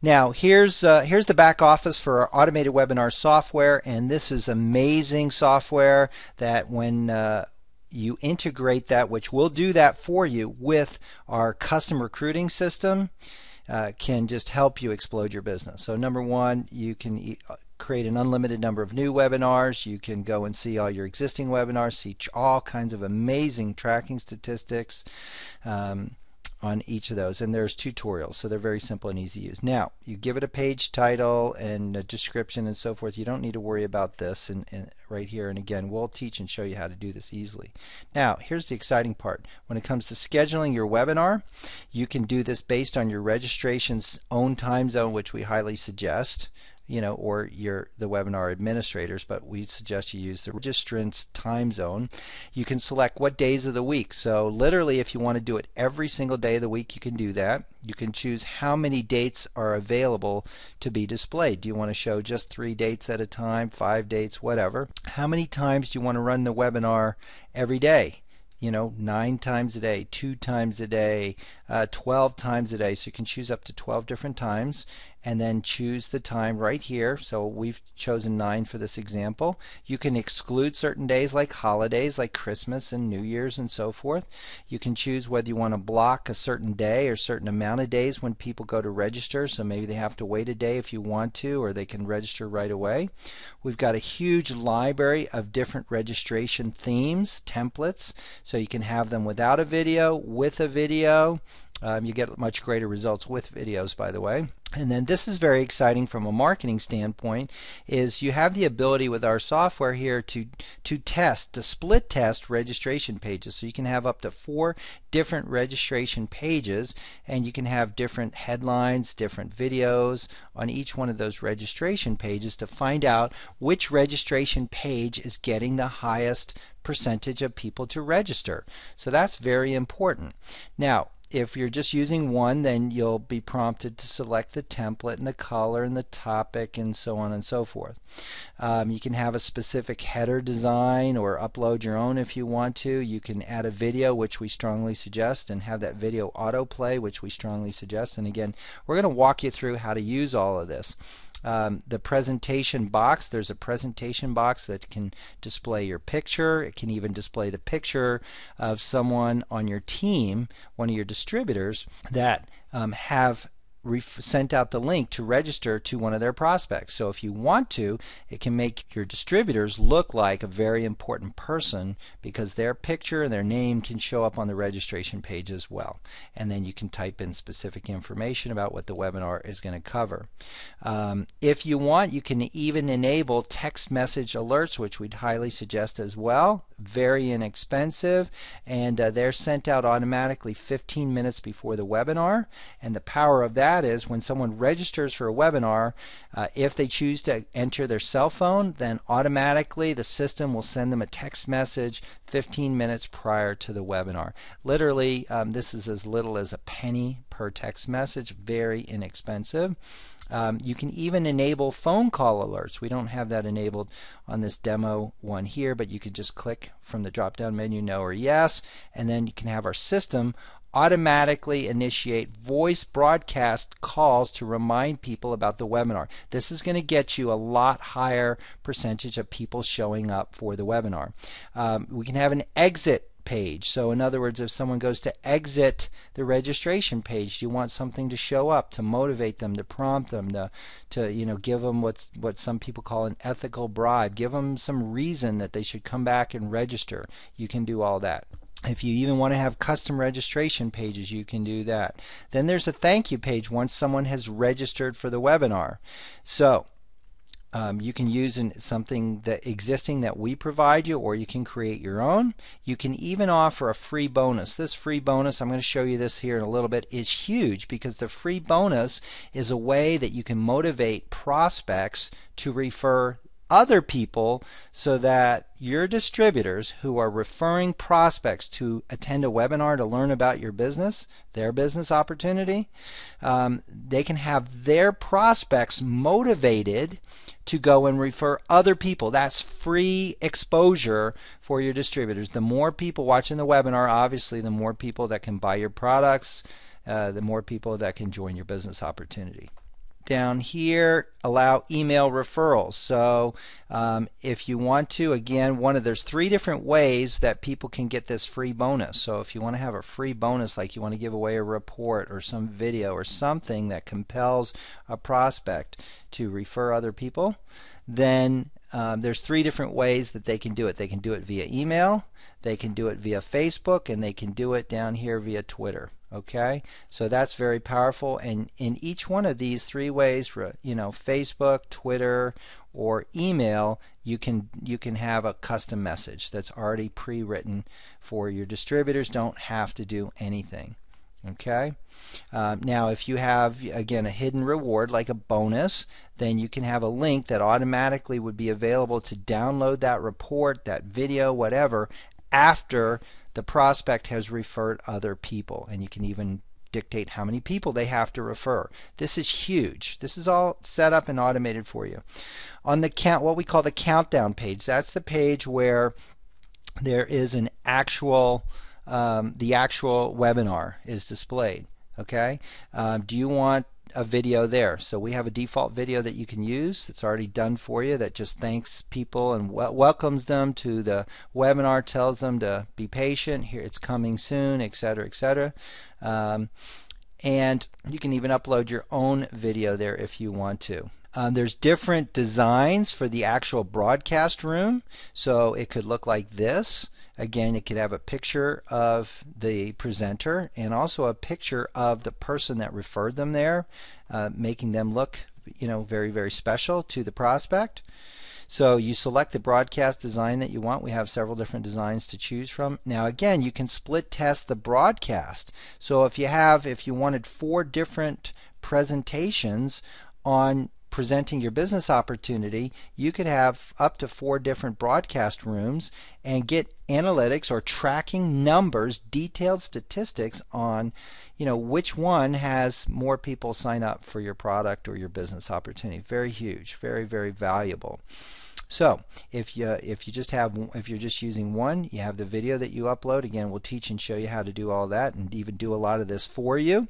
Now here's the back office for our automated webinar software, and this is amazing software that when you integrate that, which will do that for you with our custom recruiting system, can just help you explode your business. So number one, you can create an unlimited number of new webinars. You can go and see all your existing webinars, see all kinds of amazing tracking statistics on each of those, and there's tutorials, so they're very simple and easy to use. Now you give it a page title and a description and so forth. You don't need to worry about this right here, and again we'll teach and show you how to do this easily. Now here's the exciting part. When it comes to scheduling your webinar, you can do this based on your registration's own time zone, which we highly suggest, or the webinar administrators, but we suggest you use the registrant's time zone. You can select what days of the week. So literally, if you want to do it every single day of the week, you can do that. You can choose how many dates are available to be displayed. Do you want to show just 3 dates at a time, 5 dates, whatever? How many times do you want to run the webinar every day? 9 times a day, 2 times a day, 12 times a day. So you can choose up to 12 different times and then choose the time right here. So we've chosen 9 for this example. You can exclude certain days like holidays like Christmas and New Year's and so forth. You can choose whether you want to block a certain day or certain amount of days when people go to register. So maybe they have to wait a day if you want to, or they can register right away. We've got a huge library of different registration themes, templates, so you can have them without a video, with a video. You get much greater results with videos, by the way. And then this is very exciting from a marketing standpoint, is you have the ability with our software here to split test registration pages. So you can have up to 4 different registration pages, and you can have different headlines, different videos on each one of those registration pages to find out which registration page is getting the highest percentage of people to register. So that's very important. Now, if you're just using one, then you'll be prompted to select the template and the color and the topic and so on and so forth. You can have a specific header design or upload your own if you want to. You can add a video, which we strongly suggest, and have that video autoplay, which we strongly suggest. And again, we're going to walk you through how to use all of this. The presentation box, there's a presentation box that can display your picture. It can even display the picture of someone on your team, one of your distributors, that have sent out the link to register to one of their prospects. So if you want to, it can make your distributors look like a very important person, because their picture and their name can show up on the registration page as well. And then you can type in specific information about what the webinar is going to cover. If you want, you can even enable text message alerts, which we'd highly suggest as well. Very inexpensive, and they're sent out automatically 15 minutes before the webinar. And the power of that is when someone registers for a webinar, if they choose to enter their cell phone, then automatically the system will send them a text message 15 minutes prior to the webinar. Literally, this is as little as a penny per text message. Very inexpensive. You can even enable phone call alerts. We don't have that enabled on this demo one here, but you could just click from the drop down menu no or yes, and then you can have our system automatically initiate voice broadcast calls to remind people about the webinar. This is going to get you a lot higher percentage of people showing up for the webinar. We can have an exit page. So in other words, if someone goes to exit the registration page, you want something to show up to motivate them, to prompt them, to give them what some people call an ethical bribe. Give them some reason that they should come back and register. You can do all that. If you even want to have custom registration pages, you can do that. Then there's a thank you page once someone has registered for the webinar. So you can use something existing that we provide you, or you can create your own. You can even offer a free bonus. This free bonus, I'm going to show you this here in a little bit, is huge, because the free bonus is a way that you can motivate prospects to refer other people, so that your distributors who are referring prospects to attend a webinar to learn about your business, their business opportunity, they can have their prospects motivated to go and refer other people. That's free exposure for your distributors. The more people watching the webinar, obviously the more people that can buy your products, the more people that can join your business opportunity. down here, allow email referrals. So if you want to, again, there's 3 different ways that people can get this free bonus. So if you want to have a free bonus, like you want to give away a report or some video or something that compels a prospect to refer other people, then there's 3 different ways that they can do it. They can do it via email, they can do it via Facebook, and they can do it down here via Twitter. Okay, so that's very powerful, and in each one of these 3 ways, Facebook, Twitter, or email, you can have a custom message that's already pre-written for your distributors. Don't have to do anything. Okay, now if you have, again, a hidden reward like a bonus, then you can have a link that automatically would be available to download that report, that video, whatever, after the prospect has referred other people, and you can even dictate how many people they have to refer. This is huge. This is all set up and automated for you. On the what we call the countdown page, that's the page where there is an actual the actual webinar is displayed. Okay, do you want a video there? So we have a default video that you can use that's already done for you that just thanks people and welcomes them to the webinar, tells them to be patient, here it's coming soon, etc., etc. And you can even upload your own video there if you want to. There's different designs for the actual broadcast room, so it could look like this. Again, it could have a picture of the presenter and also a picture of the person that referred them there, making them look, very, very special to the prospect. So you select the broadcast design that you want. We have several different designs to choose from. Now again, you can split test the broadcast. So if you wanted 4 different presentations on presenting your business opportunity, you could have up to 4 different broadcast rooms and get analytics or tracking numbers, detailed statistics on which one has more people sign up for your product or your business opportunity. Very huge, very, very valuable. So if you're just using one, you have the video that you upload. Again, we'll teach and show you how to do all that and even do a lot of this for you.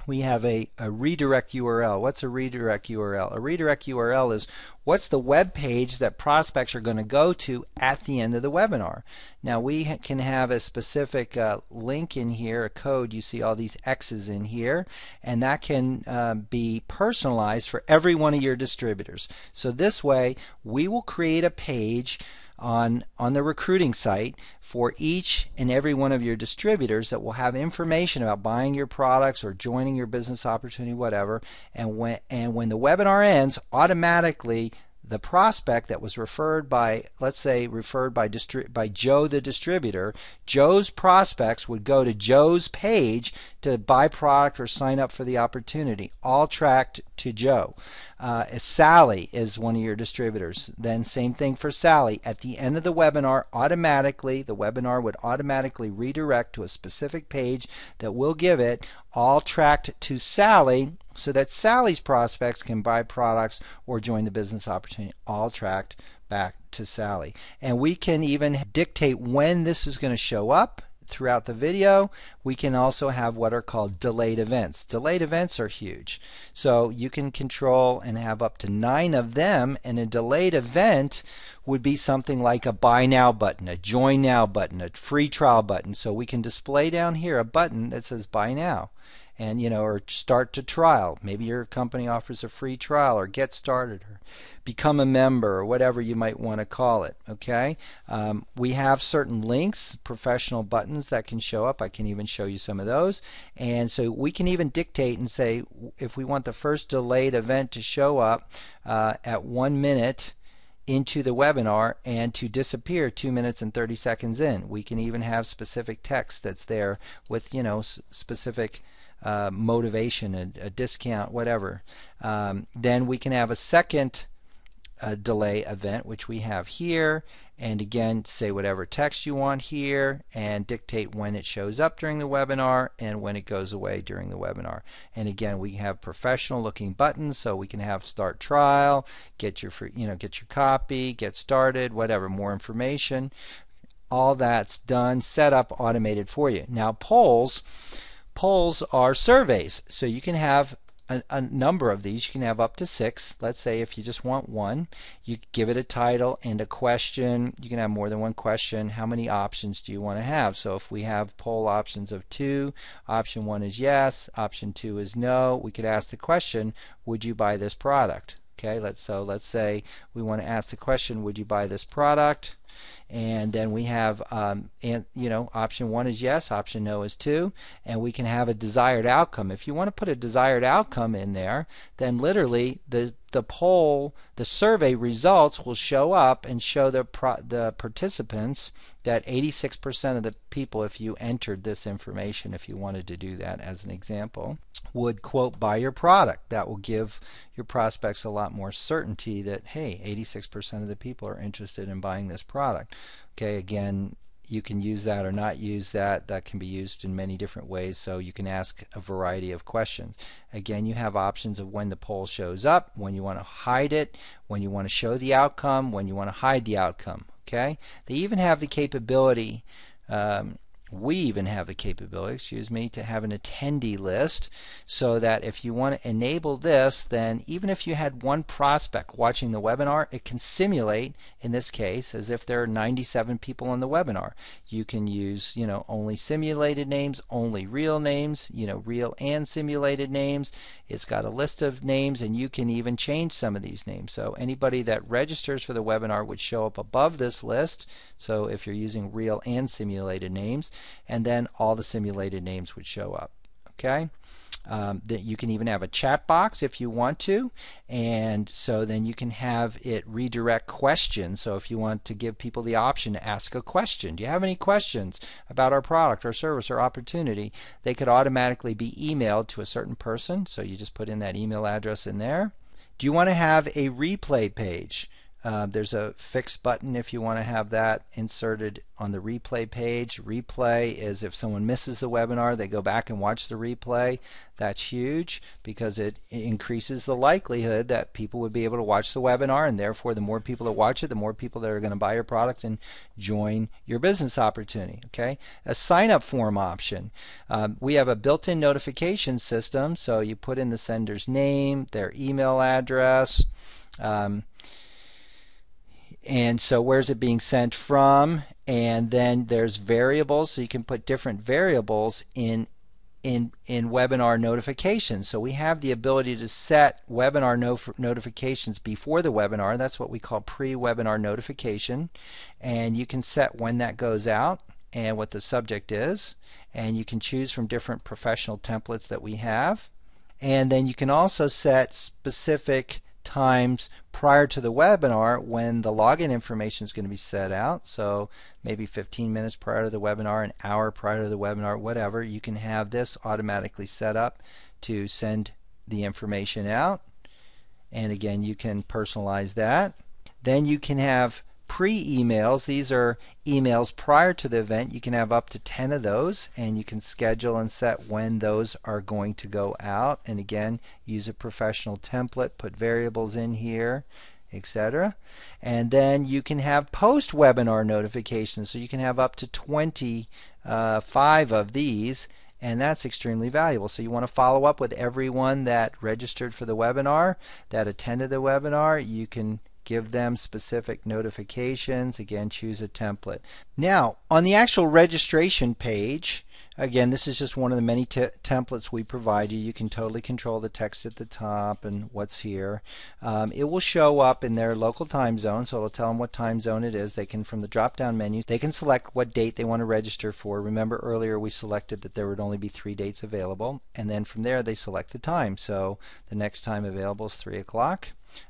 We have a redirect URL. What's a redirect URL? A redirect URL is what's the web page that prospects are going to go to at the end of the webinar. Now we can have a specific link in here, a code. You see all these X's in here, and that can be personalized for every one of your distributors. So this way we will create a page on the recruiting site for each and every one of your distributors that will have information about buying your products or joining your business opportunity, whatever. And when the webinar ends, automatically the prospect that was referred by, let's say, by Joe the distributor, Joe's prospects would go to Joe's page to buy product or sign up for the opportunity, all tracked to Joe. Sally is one of your distributors. Then same thing for Sally. At the end of the webinar, the webinar would automatically redirect to a specific page that will give it all tracked to Sally, so that Sally's prospects can buy products or join the business opportunity, all tracked back to Sally. And we can even dictate when this is going to show up throughout the video. We can also have what are called delayed events. Delayed events are huge. So you can control and have up to 9 of them, and a delayed event would be something like a buy now button, a join now button, a free trial button. So we can display down here a button that says buy now, and or start to trial. Maybe your company offers a free trial, or get started, or become a member, or whatever you might want to call it. Okay, we have certain links, professional buttons that can show up. I can even show you some of those. And so we can even dictate and say if we want the first delayed event to show up at 1 minute into the webinar and to disappear 2 minutes and 30 seconds in. We can even have specific text that's there with specific motivation, a discount, whatever. Then we can have a second delay event, which we have here, and again say whatever text you want here and dictate when it shows up during the webinar and when it goes away during the webinar. And again, we have professional looking buttons, so we can have start trial, get your free, get your copy, get started, whatever, more information. All that's done, set up, automated for you. Now polls are surveys, so you can have a number of these. You can have up to 6. Let's say if you just want one, you give it a title and a question. You can have more than one question. How many options do you want to have? So if we have poll options of 2, option 1 is yes, option 2 is no, we could ask the question, would you buy this product? Okay, let's say we want to ask the question, would you buy this product? And then we have option 1 is yes, option no is 2, and we can have a desired outcome. If you want to put a desired outcome in there, then literally the poll, the survey results will show up and show the participants that 86% of the people, if you entered this information, if you wanted to do that as an example, would quote buy your product. That will give your prospects a lot more certainty that, hey, 86% of the people are interested in buying this product. Okay, again, you can use that or not use that. That can be used in many different ways, so you can ask a variety of questions. Again, you have options of when the poll shows up, when you want to hide it, when you want to show the outcome, when you want to hide the outcome. Okay, they even have the capability we even have the capability, to have an attendee list, so that if you want to enable this, then even if you had one prospect watching the webinar, it can simulate, in this case, as if there are 97 people on the webinar. You can use, only simulated names, only real names, real and simulated names. It's got a list of names, and you can even change some of these names. So anybody that registers for the webinar would show up above this list. So if you're using real and simulated names, and then all the simulated names would show up. Okay, you can even have a chat box if you want to, and so then you can have it redirect questions. So if you want to give people the option to ask a question, do you have any questions about our product or service or opportunity, they could automatically be emailed to a certain person. So you just put in that email address in there. Do you want to have a replay page? There's a fixed button if you want to have that inserted on the replay page. Replay is if someone misses the webinar, they go back and watch the replay. That's huge because it increases the likelihood that people would be able to watch the webinar, and therefore the more people that watch it, the more people that are going to buy your product and join your business opportunity. Okay, a sign-up form option. We have a built-in notification system, so you put in the sender's name, their email address, and so where's it being sent from, and then there's variables, so you can put different variables in webinar notifications. So we have the ability to set webinar notifications before the webinar. That's what we call pre-webinar notification, and you can set when that goes out and what the subject is, and you can choose from different professional templates that we have. And then you can also set specific times prior to the webinar when the login information is going to be set out. So maybe 15 minutes prior to the webinar, an hour prior to the webinar, whatever. You can have this automatically set up to send the information out. And again, you can personalize that. Then you can have pre-emails. These are emails prior to the event. You can have up to 10 of those, and you can schedule and set when those are going to go out. And again, use a professional template, put variables in here, etc. And then you can have post-webinar notifications. So you can have up to 25 of these, and that's extremely valuable. So you want to follow up with everyone that registered for the webinar, that attended the webinar. You can give them specific notifications. Again, choose a template. Now, on the actual registration page, again, this is just one of the many templates we provide you. You can totally control the text at the top and what's here. It will show up in their local time zone, so it'll tell them what time zone it is. They can, from the drop-down menu, they can select what date they want to register for. Remember earlier we selected that there would only be 3 dates available, and then from there they select the time. So the next time available is 3 o'clock.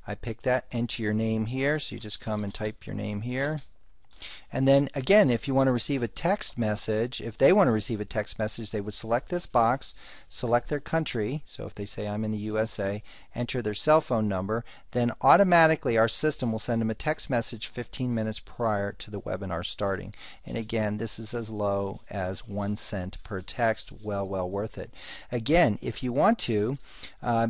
I pick that, enter your name here, so you just come and type your name here. And then again, if you want to receive a text message, if they want to receive a text message, they would select this box, select their country. So if they say I'm in the USA, enter their cell phone number, then automatically our system will send them a text message 15 minutes prior to the webinar starting. And again, this is as low as 1 cent per text. Well worth it. Again, if you want to,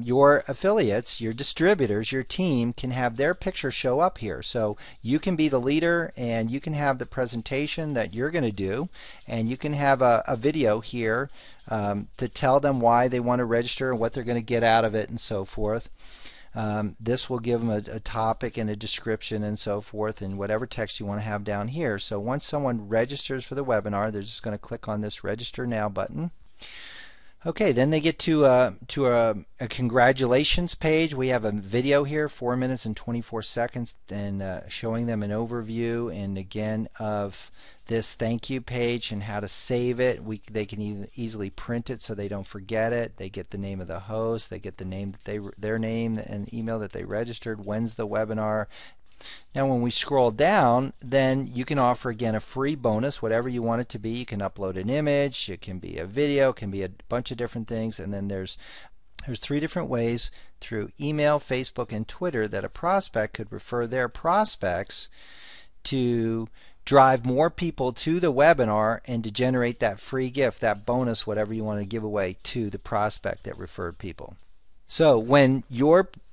your affiliates, your distributors, your team can have their picture show up here. So you can be the leader, and you can have the presentation that you're going to do, and you can have a video here to tell them why they want to register and what they're going to get out of it and so forth. This will give them a topic and a description and so forth, and whatever text you want to have down here. So once someone registers for the webinar, they're just going to click on this Register Now button. Okay, then they get to a congratulations page. We have a video here, 4 minutes and 24 seconds, and showing them an overview and again of this thank you page and how to save it. They can easily print it so they don't forget it. They get the name of the host. They get the name that their name and email that they registered. When's the webinar? Now when we scroll down, then you can offer again a free bonus, whatever you want it to be. You can upload an image, it can be a video, it can be a bunch of different things, and then there's 3 different ways through email, Facebook, and Twitter that a prospect could refer their prospects to drive more people to the webinar and to generate that free gift, that bonus, whatever you want to give away to the prospect that referred people. So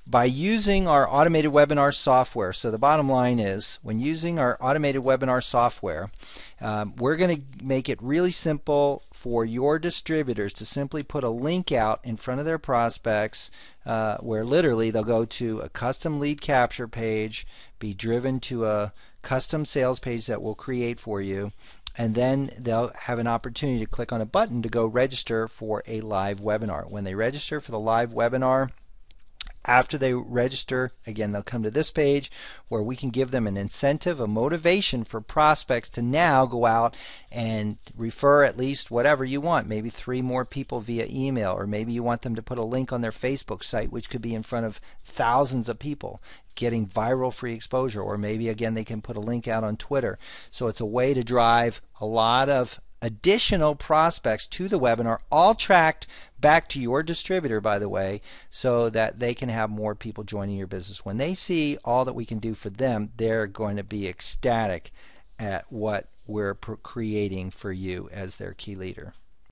by using our automated webinar software, so the bottom line is, when using our automated webinar software, we're going to make it really simple for your distributors to simply put a link out in front of their prospects where literally they'll go to a custom lead capture page, be driven to a custom sales page that we'll create for you, and then they'll have an opportunity to click on a button to go register for a live webinar. When they register for the live webinar, after they register, again, they'll come to this page where we can give them an incentive, a motivation for prospects to now go out and refer at least whatever you want, maybe 3 more people via email, or maybe you want them to put a link on their Facebook site, which could be in front of thousands of people getting viral free exposure, or maybe again they can put a link out on Twitter. So it's a way to drive a lot of additional prospects to the webinar, all tracked back to your distributor, by the way, so that they can have more people joining your business. When they see all that we can do for them, they're going to be ecstatic at what we're creating for you as their key leader.